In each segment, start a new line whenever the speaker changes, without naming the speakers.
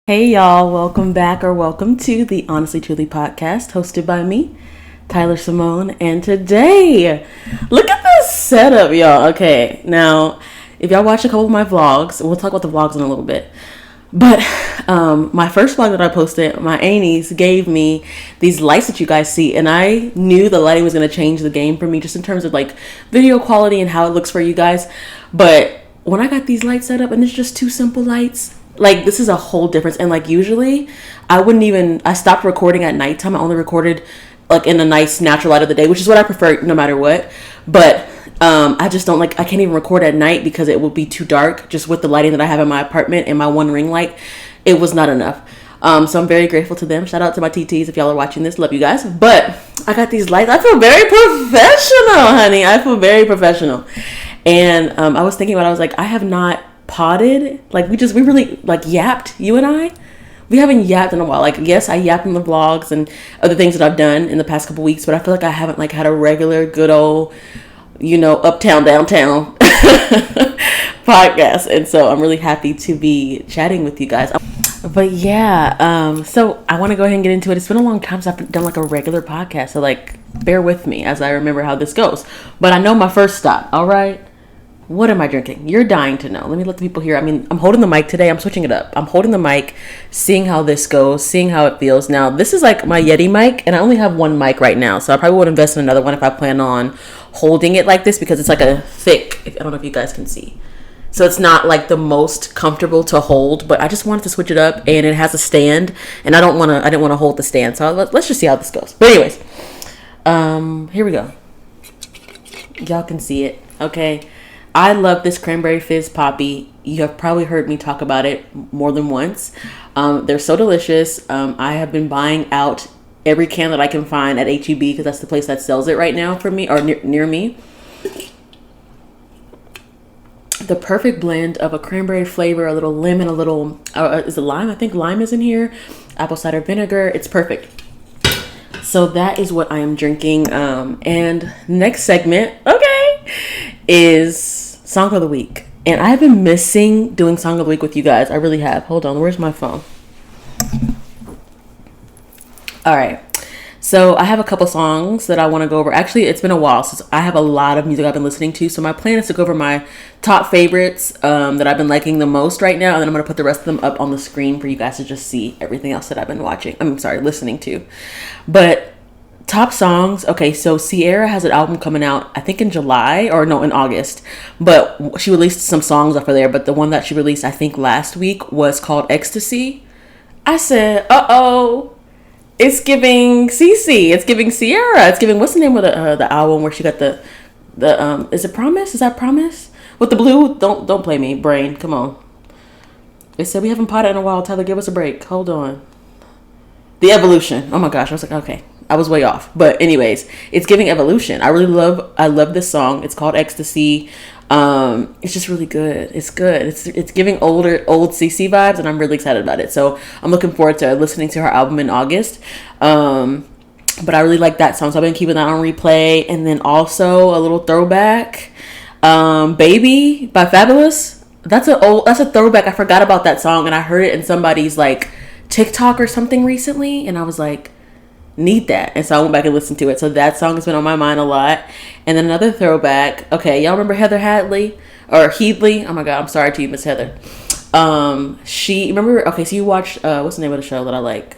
Hey y'all, welcome back or welcome to the Honestly Truly podcast hosted by me, Tyler Cimone. And today, look at this setup, y'all. Okay, now, if y'all watch a couple of my vlogs, we'll talk about the vlogs in a little bit. But my first vlog that I posted, my aunties gave me these lights that you guys see, and I knew the lighting was going to change the game for me just in terms of like video quality and how it looks for you guys. But when I got these lights set up, and it's just two simple lights, like this is a whole difference. And like usually I stopped recording at nighttime. I only recorded like in a nice natural light of the day, which is what I prefer no matter what. But I just don't like, I can't even record at night because it will be too dark just with the lighting that I have in my apartment and my one ring light. It was not enough. So I'm very grateful to them. Shout out to my TTs if y'all are watching this. Love you guys. But I got these lights. I feel very professional, honey. I feel very professional. And I was thinking about it. I was like, I have not potted. Like we really like yapped, you and I. We haven't yapped in a while. Like, yes, I yapped in the vlogs and other things that I've done in the past couple weeks, but I feel like I haven't like had a regular good old, uptown, downtown podcast. And so I'm really happy to be chatting with you guys. But yeah, so I want to go ahead and get into it. It's been a long time since I've done like a regular podcast. So like, bear with me as I remember how this goes. But I know my first stop. All right. What am I drinking? You're dying to know. Let me let the people hear. I mean, I'm holding the mic today. I'm switching it up. I'm holding the mic, seeing how this goes, seeing how it feels. Now, this is like my Yeti mic, and I only have one mic right now. So I probably would invest in another one if I plan on holding it like this because it's like a thick, I don't know if you guys can see. So it's not like the most comfortable to hold, but I just wanted to switch it up, and it has a stand, and I didn't want to hold the stand. So let's just see how this goes. But anyways, here we go. Y'all can see it. Okay. I love this cranberry fizz poppy. You have probably heard me talk about it more than once. They're so delicious. I have been buying out every can that I can find at HEB because that's the place that sells it right now for me or near me. The perfect blend of a cranberry flavor, a little lemon, a little, is it lime? I think lime is in here. Apple cider vinegar. It's perfect. So that is what I am drinking. And next segment, okay, is Song of the Week. And I've been missing doing Song of the Week with you guys. I really have. Hold on. Where's my phone? All right. So I have a couple songs that I want to go over. Actually, it's been a while since I have a lot of music I've been listening to. So my plan is to go over my top favorites that I've been liking the most right now. And then I'm going to put the rest of them up on the screen for you guys to just see everything else that I've been listening to. But top songs. Okay, so Sierra has an album coming out, I think in July or no, in August. But she released some songs off of there. But the one that she released, I think last week, was called Ecstasy. I said, uh-oh. It's giving Cece. It's giving Sierra. It's giving, what's the name of the album where she got the is it Promise? Is that Promise? With the blue, don't play me, brain. Come on. They said we haven't potted in a while. Tyler, give us a break. Hold on. The Evolution. Oh my gosh, I was like, okay, I was way off. But anyways, it's giving Evolution. I love this song. It's called Ecstasy. It's just really good. It's good. It's giving old CC vibes, and I'm really excited about it. So I'm looking forward to listening to her album in August. But I really like that song, so I've been keeping that on replay. And then also a little throwback, Baby by Fabulous. That's a throwback. I forgot about that song, and I heard it in somebody's like TikTok or something recently, and I was like, need that. And so I went back and listened to it. So that song has been on my mind a lot. And then another throwback. Okay, y'all remember Heather Hadley or Headley? Oh my god, I'm sorry to you, Miss Heather. She remember. Okay, so you watched what's the name of the show that I like?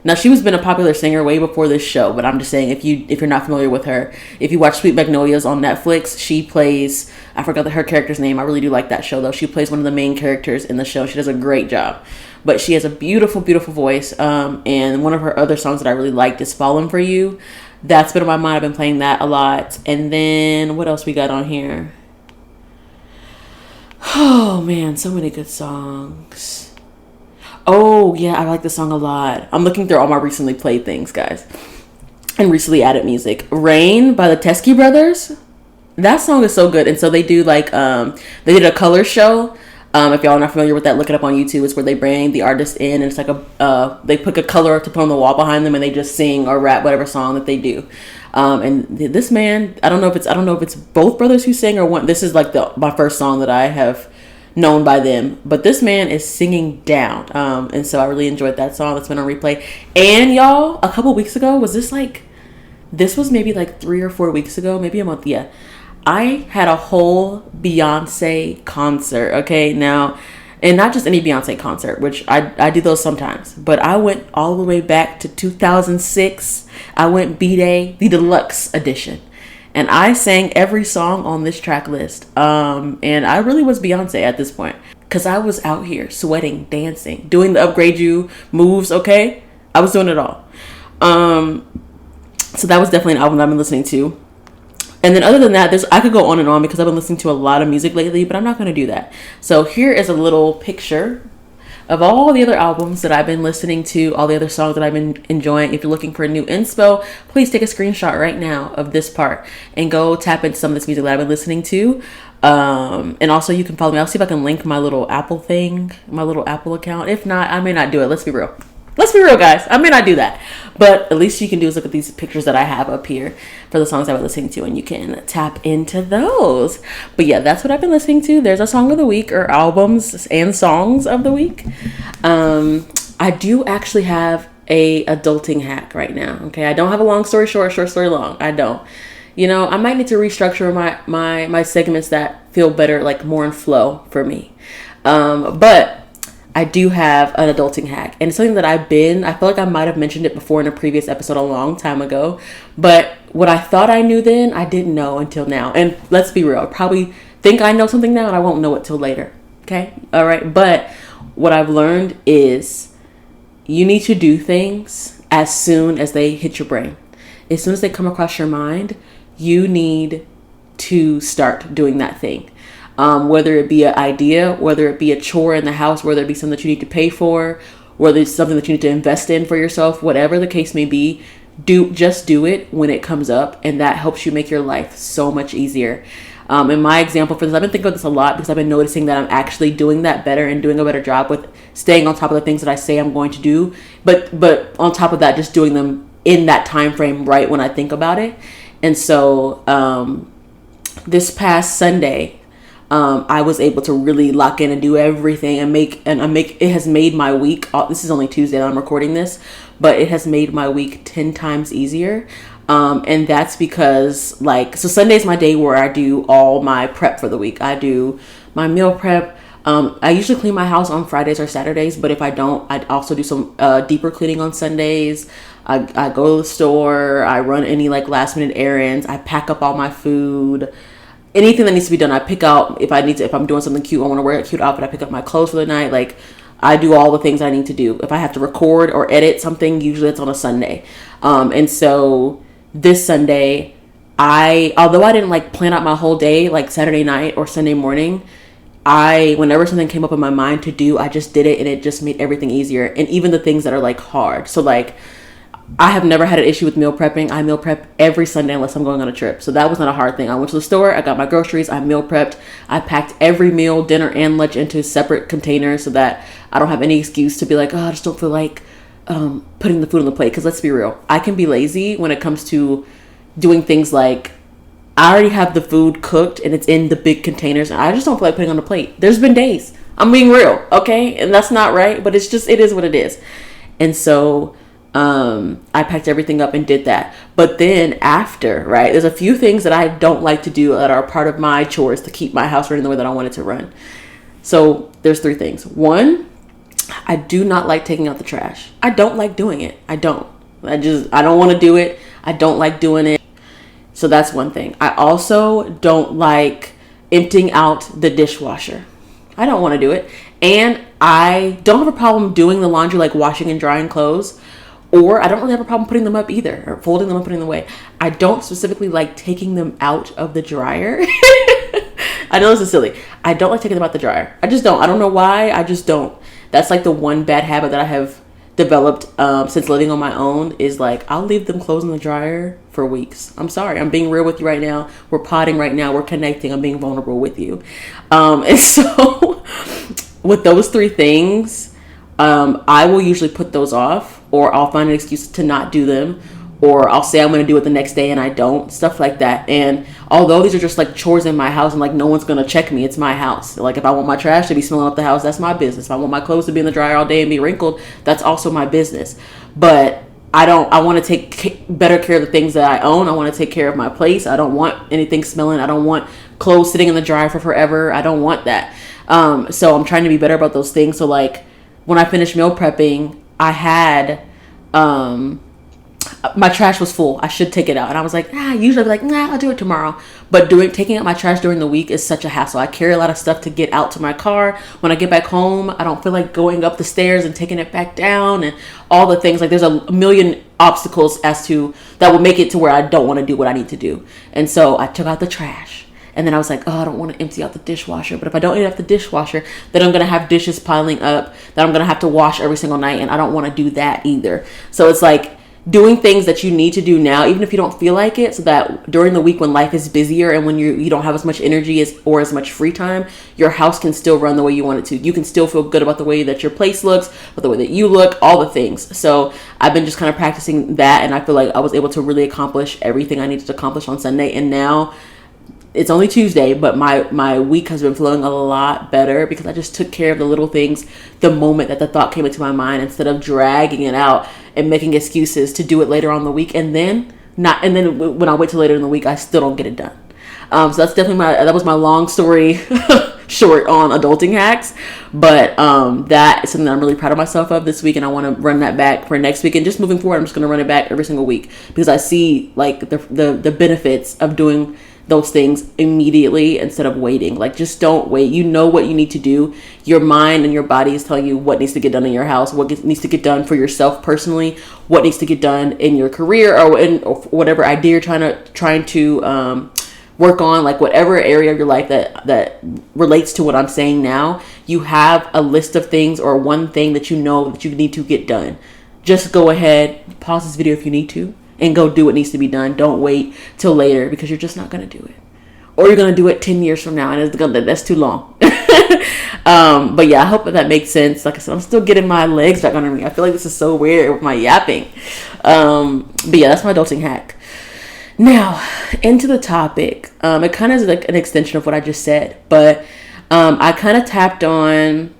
Now she was been a popular singer way before this show, but I'm just saying if you're not familiar with her, if you watch Sweet Magnolias on Netflix, she plays, I forgot her character's name. I really do like that show though. She plays one of the main characters in the show. She does a great job. But she has a beautiful, beautiful voice. And one of her other songs that I really liked is Falling For You. That's been on my mind. I've been playing that a lot. And then what else we got on here? Oh man, so many good songs. Oh, yeah, I like this song a lot. I'm looking through all my recently played things, guys. And recently added music. Rain by the Teskey Brothers. That song is so good. And so they do like, they did a color show. If y'all are not familiar with that, look it up on YouTube. It's where they bring the artist in. And it's like they pick a color to put on the wall behind them. And they just sing or rap whatever song that they do. And this man, I don't know if it's both brothers who sing or one. This is like my first song that I have known by them, but this man is singing down. And so I really enjoyed that song. That's been on replay. And y'all, a couple weeks ago, this was maybe like 3 or 4 weeks ago, maybe a month. Yeah. I had a whole Beyonce concert. Okay. Now, and not just any Beyonce concert, which I do those sometimes, but I went all the way back to 2006. I went B-Day, the deluxe edition. And I sang every song on this track list. And I really was Beyonce at this point. Because I was out here sweating, dancing, doing the Upgrade You moves, okay? I was doing it all. So that was definitely an album I've been listening to. And then other than that, I could go on and on because I've been listening to a lot of music lately, but I'm not going to do that. So here is a little picture of all the other albums that I've been listening to, all the other songs that I've been enjoying. If you're looking for a new inspo, please take a screenshot right now of this part and go tap into some of this music that I've been listening to. And also you can follow me. I'll see if I can link my little Apple thing, my little Apple account. If not, I may not do it. Let's be real. Let's be real, guys. I may not do that. But at least you can do is look at these pictures that I have up here for the songs I've been listening to, and you can tap into those. But yeah, that's what I've been listening to. There's a song of the week, or albums and songs of the week. I do actually have a adulting hack right now. Okay, I don't have a long story short, short story long. I don't. You know, I might need to restructure my segments that feel better, like more in flow for me. But I do have an adulting hack, and it's something that I feel like I might have mentioned it before in a previous episode a long time ago, but what I thought I knew then, I didn't know until now. And let's be real, I probably think I know something now and I won't know it till later. Okay. All right. But what I've learned is you need to do things as soon as they hit your brain. As soon as they come across your mind, you need to start doing that thing. Whether it be an idea, whether it be a chore in the house, whether it be something that you need to pay for, whether it's something that you need to invest in for yourself, whatever the case may be, just do it when it comes up, and that helps you make your life so much easier. In my example for this, I've been thinking about this a lot because I've been noticing that I'm actually doing that better and doing a better job with staying on top of the things that I say I'm going to do, but on top of that, just doing them in that time frame right when I think about it. And so this past Sunday, I was able to really lock in and do everything and it has made my week, this is only Tuesday that I'm recording this, but it has made my week 10 times easier. And that's because so Sunday's my day where I do all my prep for the week. I do my meal prep. I usually clean my house on Fridays or Saturdays, but if I don't, I also do some deeper cleaning on Sundays. I go to the store, I run any last minute errands, I pack up all my food. Anything that needs to be done, I pick out. If I'm doing something cute, I want to wear a cute outfit, I pick up my clothes for the night. I do all the things I need to do. If I have to record or edit something, usually it's on a Sunday. And so this Sunday, although I didn't plan out my whole day, Saturday night or Sunday morning, whenever something came up in my mind to do, I just did it, and it just made everything easier. And even the things that are hard. So I have never had an issue with meal prepping. I meal prep every Sunday unless I'm going on a trip. So that was not a hard thing. I went to the store, I got my groceries, I meal prepped. I packed every meal, dinner and lunch, into separate containers so that I don't have any excuse to be I just don't feel like putting the food on the plate. Because let's be real, I can be lazy when it comes to doing things I already have the food cooked and it's in the big containers, and I just don't feel like putting it on the plate. There's been days. I'm being real, okay? And that's not right, but it is what it is. And so I packed everything up and did that. But then after, right, there's a few things that I don't like to do that are part of my chores to keep my house running the way that I want it to run. So there's 3 things. 1, I do not like taking out the trash. I don't like doing it. I don't want to do it. I don't like doing it. So that's one thing. I also don't like emptying out the dishwasher. I don't want to do it. And I don't have a problem doing the laundry, washing and drying clothes. Or I don't really have a problem putting them up either, or folding them and putting them away. I don't specifically like taking them out of the dryer. I know this is silly. I don't like taking them out the dryer. I just don't. I don't know why. I just don't. That's the one bad habit that I have developed since living on my own is I'll leave them clothes in the dryer for weeks. I'm sorry. I'm being real with you right now. We're potting right now. We're connecting. I'm being vulnerable with you. And so with those 3 things, I will usually put those off, or I'll find an excuse to not do them, or I'll say I'm going to do it the next day and I don't, stuff like that. And although these are just like chores in my house and like no one's going to check me, it's my house. Like if I want my trash to be smelling up the house, that's my business. If I want my clothes to be in the dryer all day and be wrinkled, that's also my business. But I want to take better care of the things that I own. I want to take care of my place. I don't want anything smelling. I don't want clothes sitting in the dryer for forever. I don't want that. So I'm trying to be better about those things. So like when I finished meal prepping, I had, my trash was full. I should take it out. And I was like, usually I'd be like, I'll do it tomorrow. But taking out my trash during the week is such a hassle. I carry a lot of stuff to get out to my car. When I get back home, I don't feel like going up the stairs and taking it back down and all the things. Like there's a million obstacles as to that will make it to where I don't want to do what I need to do. And so I took out the trash. And then I was like, I don't want to empty out the dishwasher. But if I don't empty out the dishwasher, then I'm going to have dishes piling up that I'm going to have to wash every single night. And I don't want to do that either. So it's like doing things that you need to do now, even if you don't feel like it, so that during the week when life is busier and when you don't have as much energy or as much free time, your house can still run the way you want it to. You can still feel good about the way that your place looks, about the way that you look, all the things. So I've been just kind of practicing that, and I feel like I was able to really accomplish everything I needed to accomplish on Sunday. And now it's only Tuesday, but my week has been flowing a lot better because I just took care of the little things the moment that the thought came into my mind, instead of dragging it out and making excuses to do it later on the week. And then when I wait till later in the week, I still don't get it done. So that's definitely that was my long story short on adulting hacks. But that is something that I'm really proud of myself of this week, and I want to run that back for next week. And just moving forward, I'm just going to run it back every single week because I see like the benefits of doing those things immediately instead of waiting. Like, just don't wait. You know what you need to do. Your mind and your body is telling you what needs to get done in your house, what needs to get done for yourself personally, what needs to get done in your career or whatever idea you're trying to work on. Like whatever area of your life that relates to what I'm saying now, you have a list of things or one thing that you know that you need to get done. Just go ahead, pause this video if you need to, and go do what needs to be done. Don't wait till later because you're just not going to do it. Or you're going to do it 10 years from now and that's too long. But yeah, I hope that makes sense. Like I said, I'm still getting my legs back under me. I feel like this is so weird with my yapping. But yeah, that's my adulting hack. Now, into the topic. It kind of is like an extension of what I just said. But I kind of tapped on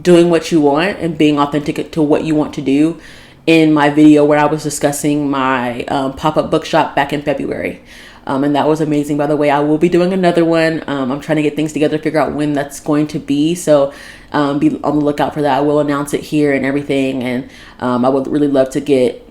doing what you want and being authentic to what you want to do in my video where I was discussing my pop-up bookshop back in February. And that was amazing. By the way, I will be doing another one. I'm trying to get things together, figure out when that's going to be. So be on the lookout for that. I will announce it here and everything. And I would really love to get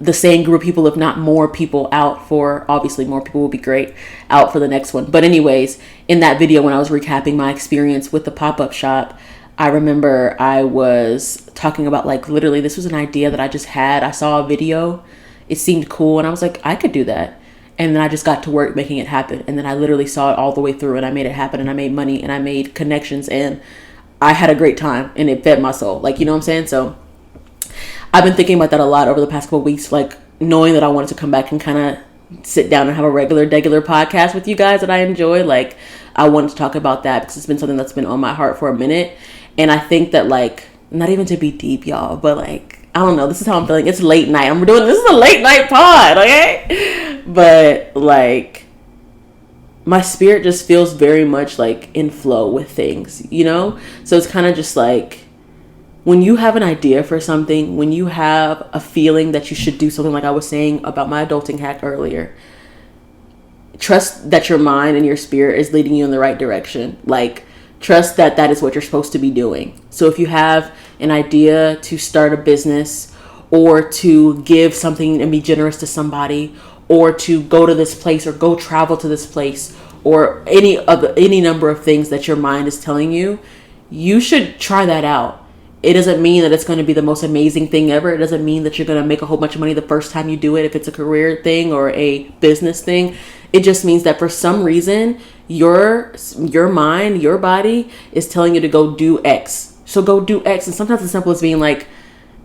the same group of people, if not more people, out for, obviously more people will be great, out for the next one. But anyways, in that video when I was recapping my experience with the pop-up shop, I remember I was talking about, like, literally this was an idea that I just had. I saw a video, it seemed cool, and I was like, I could do that. And then I just got to work making it happen. And then I literally saw it all the way through, and I made it happen, and I made money, and I made connections, and I had a great time, and it fed my soul. Like, you know what I'm saying? So I've been thinking about that a lot over the past couple of weeks, like knowing that I wanted to come back and kind of sit down and have a regular podcast with you guys that I enjoy. Like, I wanted to talk about that because it's been something that's been on my heart for a minute. And I think that, like, not even to be deep, y'all, but like, I don't know, this is how I'm feeling. It's late night. This is a late night pod, okay? But like, my spirit just feels very much like in flow with things, you know? So it's kind of just like, when you have an idea for something, when you have a feeling that you should do something, like I was saying about my adulting hack earlier, trust that your mind and your spirit is leading you in the right direction. Like, trust that that is what you're supposed to be doing. So if you have an idea to start a business, or to give something and be generous to somebody, or to go to this place or go travel to this place, or any number of things that your mind is telling you, you should try that out. It doesn't mean that it's going to be the most amazing thing ever. It doesn't mean that you're going to make a whole bunch of money the first time you do it, if it's a career thing or a business thing. It just means that for some reason, your mind, your body is telling you to go do X. So go do X. And sometimes it's simple as being like,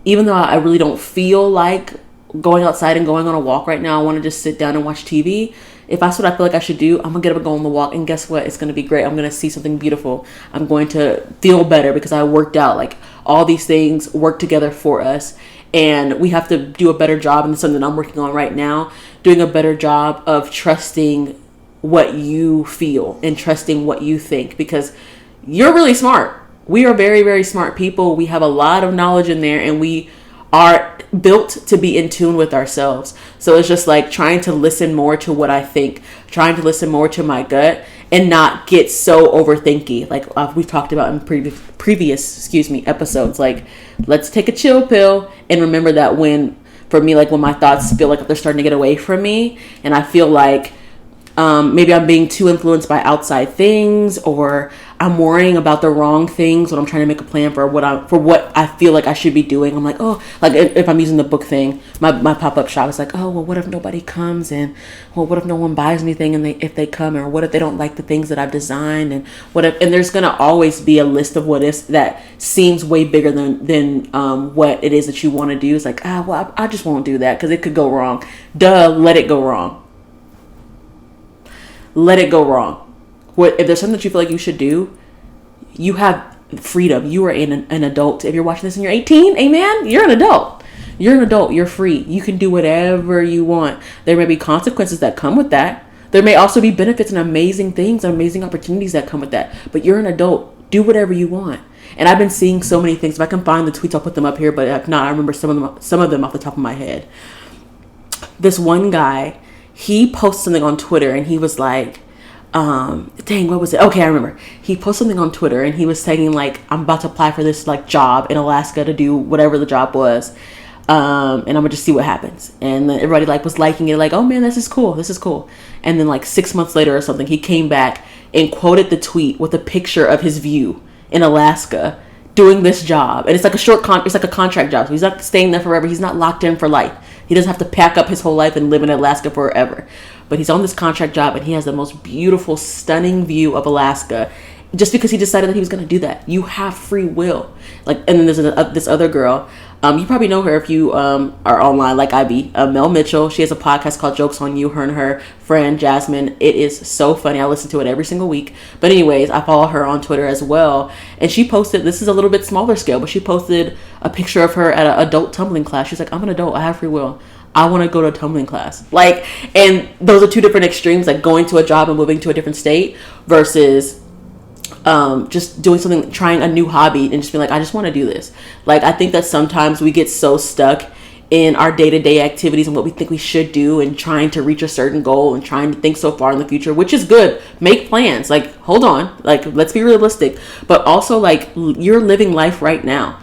even though I really don't feel like going outside and going on a walk right now, I want to just sit down and watch TV. If that's what I feel like I should do, I'm going to get up and go on the walk. And guess what? It's going to be great. I'm going to see something beautiful. I'm going to feel better because I worked out. Like, all these things work together for us. And we have to do a better job, and it's something I'm working on right now, doing a better job of trusting what you feel and trusting what you think, because you're really smart. We are very, very smart people. We have a lot of knowledge in there, and we are built to be in tune with ourselves. So it's just like trying to listen more to what I think, trying to listen more to my gut, and not get so overthinky. Like we've talked about in previous episodes. Like, let's take a chill pill and remember that when my thoughts feel like they're starting to get away from me, and I feel like maybe I'm being too influenced by outside things, or I'm worrying about the wrong things when I'm trying to make a plan for what I feel like I should be doing. I'm like, oh, like if I'm using the book thing, my pop-up shop is like, oh, well, what if nobody comes, and well, what if no one buys anything, and if they come, or what if they don't like the things that I've designed, and and there's gonna always be a list of what ifs that seems way bigger than what it is that you want to do. It's like, well, I just won't do that because it could go wrong. Let it go wrong. Let it go wrong. If there's something that you feel like you should do, you have freedom. You are an adult. If you're watching this and you're 18, amen, you're an adult. You're an adult. You're free. You can do whatever you want. There may be consequences that come with that. There may also be benefits and amazing things and amazing opportunities that come with that. But you're an adult. Do whatever you want. And I've been seeing so many things. If I can find the tweets, I'll put them up here. But if not, I remember some of them off the top of my head. This one guy, he posted something on Twitter, and he was like, what was it? Okay, I remember. He posted something on Twitter, and he was saying like, I'm about to apply for this like job in Alaska to do whatever the job was, and I'm gonna just see what happens. And then everybody like was liking it, like, oh man, this is cool. And then like 6 months later or something, he came back and quoted the tweet with a picture of his view in Alaska doing this job. And it's like it's like a contract job, so he's not staying there forever. He's not locked in for life. He doesn't have to pack up his whole life and live in Alaska forever. But he's on this contract job, and he has the most beautiful, stunning view of Alaska just because he decided that he was going to do that. You have free will. Like, and then there's this other girl. You probably know her if you are online like I be. Mel Mitchell. She has a podcast called Jokes on You, her and her friend Jasmine. It is so funny. I listen to it every single week. But anyways, I follow her on Twitter as well. And she posted, this is a little bit smaller scale, but she posted a picture of her at an adult tumbling class. She's like, I'm an adult. I have free will. I want to go to a tumbling class. Like, and those are two different extremes, like going to a job and moving to a different state versus just doing something, trying a new hobby and just being like, I just want to do this. Like, I think that sometimes we get so stuck in our day-to-day activities and what we think we should do and trying to reach a certain goal and trying to think so far in the future, which is good. Make plans. Like, hold on. Like, let's be realistic. But also, like, you're living life right now.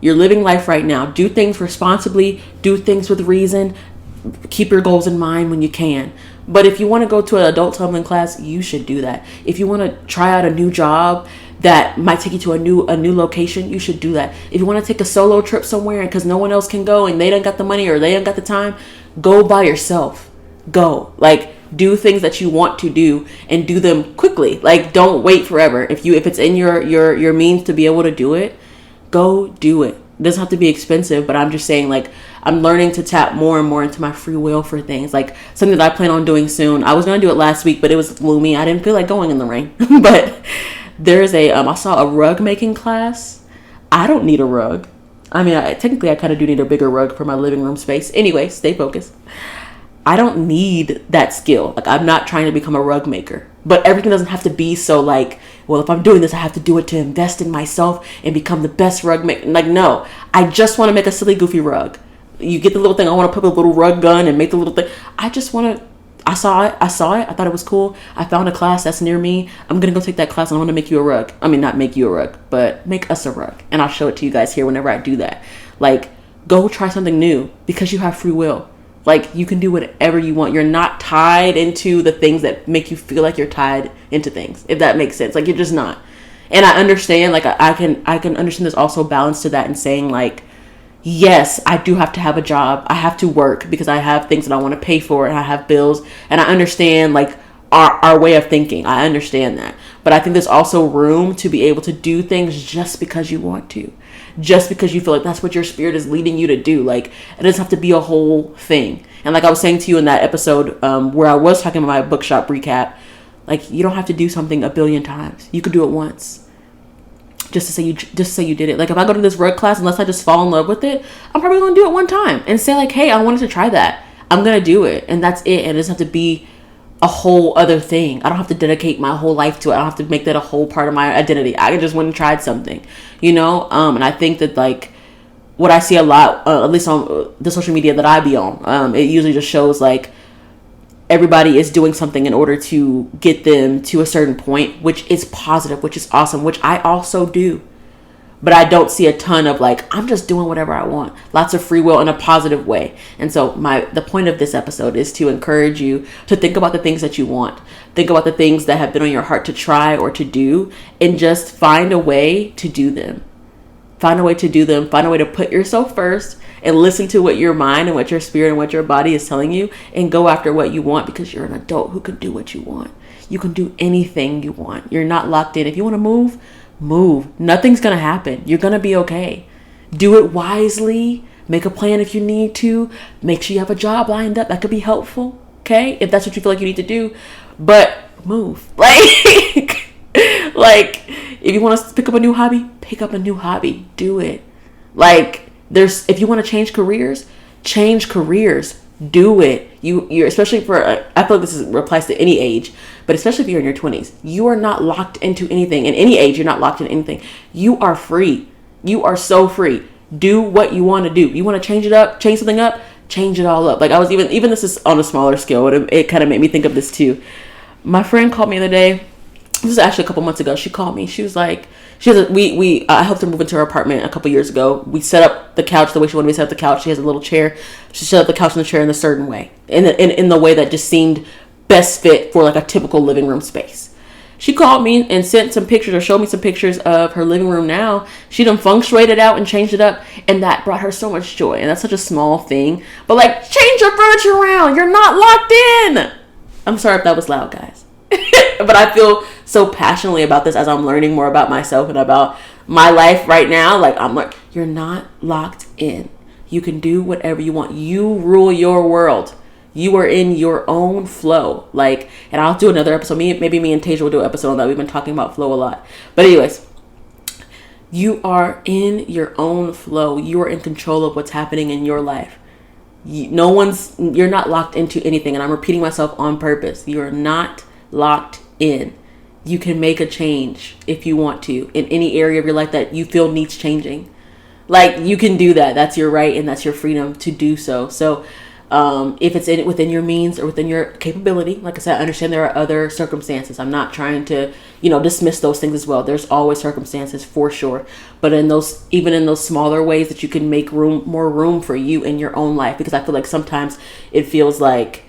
You're living life right now. Do things responsibly. Do things with reason. Keep your goals in mind when you can. But if you want to go to an adult tumbling class, you should do that. If you want to try out a new job that might take you to a new location, you should do that. If you want to take a solo trip somewhere because no one else can go and they don't got the money or they don't got the time, go by yourself. Go. Like, do things that you want to do and do them quickly. Like, don't wait forever. If it's in your means to be able to do it, go do it. It doesn't have to be expensive, but I'm just saying, like, I'm learning to tap more and more into my free will for things. Like, something that I plan on doing soon. I was going to do it last week, but it was gloomy. I didn't feel like going in the rain. But there's I saw a rug making class. I don't need a rug. I mean, technically I kind of do need a bigger rug for my living room space. Anyway, stay focused. I don't need that skill. Like, I'm not trying to become a rug maker. But everything doesn't have to be so like, well, if I'm doing this, I have to do it to invest in myself and become the best rug maker. Like, no. I just want to make a silly, goofy rug. You get the little thing. I want to put a little rug gun and make the little thing. I just want to. I saw it. I thought it was cool. I found a class that's near me. I'm going to go take that class and I want to make you a rug. I mean, not make you a rug, but make us a rug. And I'll show it to you guys here whenever I do that. Like, go try something new because you have free will. Like, you can do whatever you want. You're not tied into the things that make you feel like you're tied into things, if that makes sense. Like, you're just not. And I understand, like, I can understand there's also balance to that and saying, like, yes, I do have to have a job. I have to work because I have things that I want to pay for and I have bills. And I understand, like, our way of thinking. I understand that. But I think there's also room to be able to do things just because you want to. Just because you feel like that's what your spirit is leading you to do. Like, it doesn't have to be a whole thing. And like I was saying to you in that episode where I was talking about my bookshop recap, like, you don't have to do something a billion times. You could do it once. just to say you did it. Like if I go to this rug class, unless I just fall in love with it, I'm probably gonna do it one time and say like, hey, I wanted to try that. I'm gonna do it, and that's it. And it doesn't have to be a whole other thing. I don't have to dedicate my whole life to it. I don't have to make that a whole part of my identity. I just went and tried something, and I think that like what I see a lot, at least on the social media that I be on, it usually just shows like everybody is doing something in order to get them to a certain point, which is positive, which is awesome, which I also do. But I don't see a ton of like, I'm just doing whatever I want. Lots of free will in a positive way. And so the point of this episode is to encourage you to think about the things that you want. Think about the things that have been on your heart to try or to do, and just find a way to do them. Find a way to do them. Find a way to put yourself first and listen to what your mind and what your spirit and what your body is telling you, and go after what you want, because you're an adult who can do what you want. You can do anything you want. You're not locked in. If you want to move. Nothing's going to happen. You're going to be okay. Do it wisely. Make a plan if you need to. Make sure you have a job lined up. That could be helpful. Okay? If that's what you feel like you need to do. But move. Like if you want to pick up a new hobby, pick up a new hobby. Do it. Like if you want to change careers. Do it. You're especially for, I feel like this applies to any age, but especially if you're in your 20s, you are not locked into anything. In any age, you're not locked into anything. You are free. You are so free. Do what you want to do. You want to change something up, change it all up. Like I was even this is on a smaller scale. It kind of made me think of this too. My friend called me the other day. This was actually a couple months ago. She called me. She was like, I helped her move into her apartment a couple years ago. We set up the couch the way she wanted me to set up the couch. She has a little chair. She set up the couch and the chair in a certain way, in the way that just seemed best fit for like a typical living room space. She called me and sent some pictures, or showed me some pictures of her living room now. She done feng shuied it out and changed it up, and that brought her so much joy. And that's such a small thing, but like, change your furniture around. You're not locked in. I'm sorry if that was loud, guys. But I feel so passionately about this as I'm learning more about myself and about my life right now. Like I'm like, you're not locked in. You can do whatever you want. You rule your world. You are in your own flow. Like, and I'll do another episode. Maybe me and Tasia will do an episode on that. We've been talking about flow a lot. But anyways, you are in your own flow. You are in control of what's happening in your life. You're not locked into anything. And I'm repeating myself on purpose. You're not locked in. You can make a change if you want to in any area of your life that you feel needs changing. Like, you can do that. That's your right and that's your freedom to do so. So if it's within your means or within your capability, like I said, I understand there are other circumstances. I'm not trying to, dismiss those things as well. There's always circumstances for sure. But even in those smaller ways that you can make more room for you in your own life, because I feel like sometimes it feels like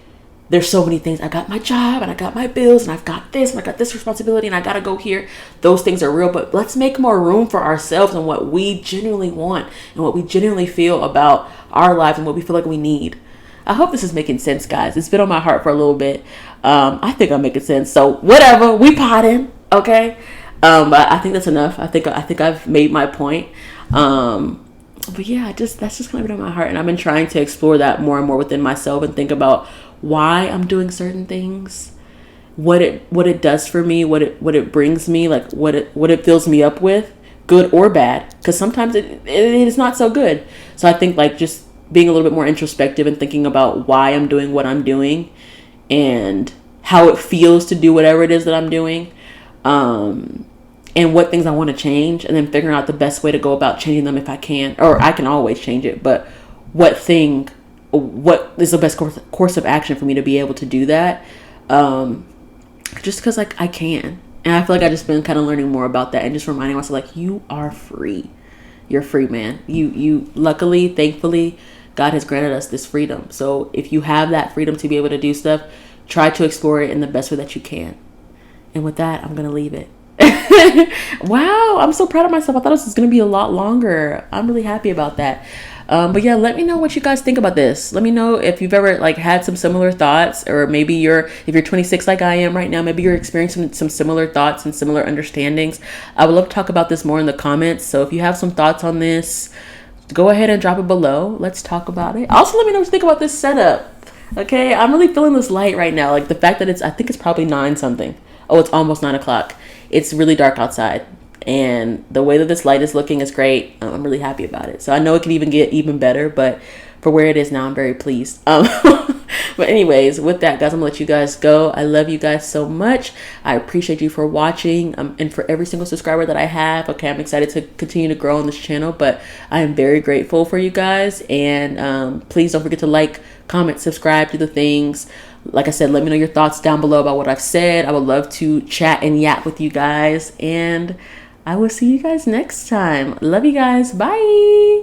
there's so many things. I got my job and I got my bills and I've got this and I got this responsibility and I got to go here. Those things are real, but let's make more room for ourselves and what we genuinely want and what we genuinely feel about our lives and what we feel like we need. I hope this is making sense, guys. It's been on my heart for a little bbit. I think I'm making sense. So whatever, we potting, okay? But I think that's enough. I think I've made my point. But yeah, that's just kind of been on my heart, and I've been trying to explore that more and more within myself and think about why I'm doing certain things, what it does for me, what it brings me, like what it fills me up with, good or bad, because sometimes it is not so good. So I think like just being a little bit more introspective and thinking about why I'm doing what I'm doing and how it feels to do whatever it is that I'm doing, and what things I want to change, and then figuring out the best way to go about changing them if I can, or I can always change it, but what is the best course of action for me to be able to do that, just because like I can. And I feel like I've just been kind of learning more about that and just reminding myself like, you are free. You're free, man. You luckily, thankfully, God has granted us this freedom. So if you have that freedom to be able to do stuff, try to explore it in the best way that you can. And with that, I'm going to leave it. Wow, I'm so proud of myself. I thought this was going to be a lot longer. I'm really happy about that. But yeah, let me know what you guys think about this. Let me know if you've ever like had some similar thoughts, or maybe if you're 26 like I am right now, maybe you're experiencing some similar thoughts and similar understandings. I would love to talk about this more in the comments. So if you have some thoughts on this, go ahead and drop it below. Let's talk about it. Also, let me know what you think about this setup. Okay, I'm really feeling this light right now. Like the fact that I think it's probably 9 something. Oh, it's almost 9 o'clock. It's really dark outside. And the way that this light is looking is great. I'm really happy about it. So I know it could even get even better, but for where it is now, I'm very pleased. But anyways, with that, guys, I'm gonna let you guys go. I love you guys so much. I appreciate you for watching, and for every single subscriber that I have. Okay, I'm excited to continue to grow on this channel, but I am very grateful for you guys. And please don't forget to like, comment, subscribe to the things. Like I said, let me know your thoughts down below about what I've said. I would love to chat and yap with you guys, and I will see you guys next time. Love you guys. Bye.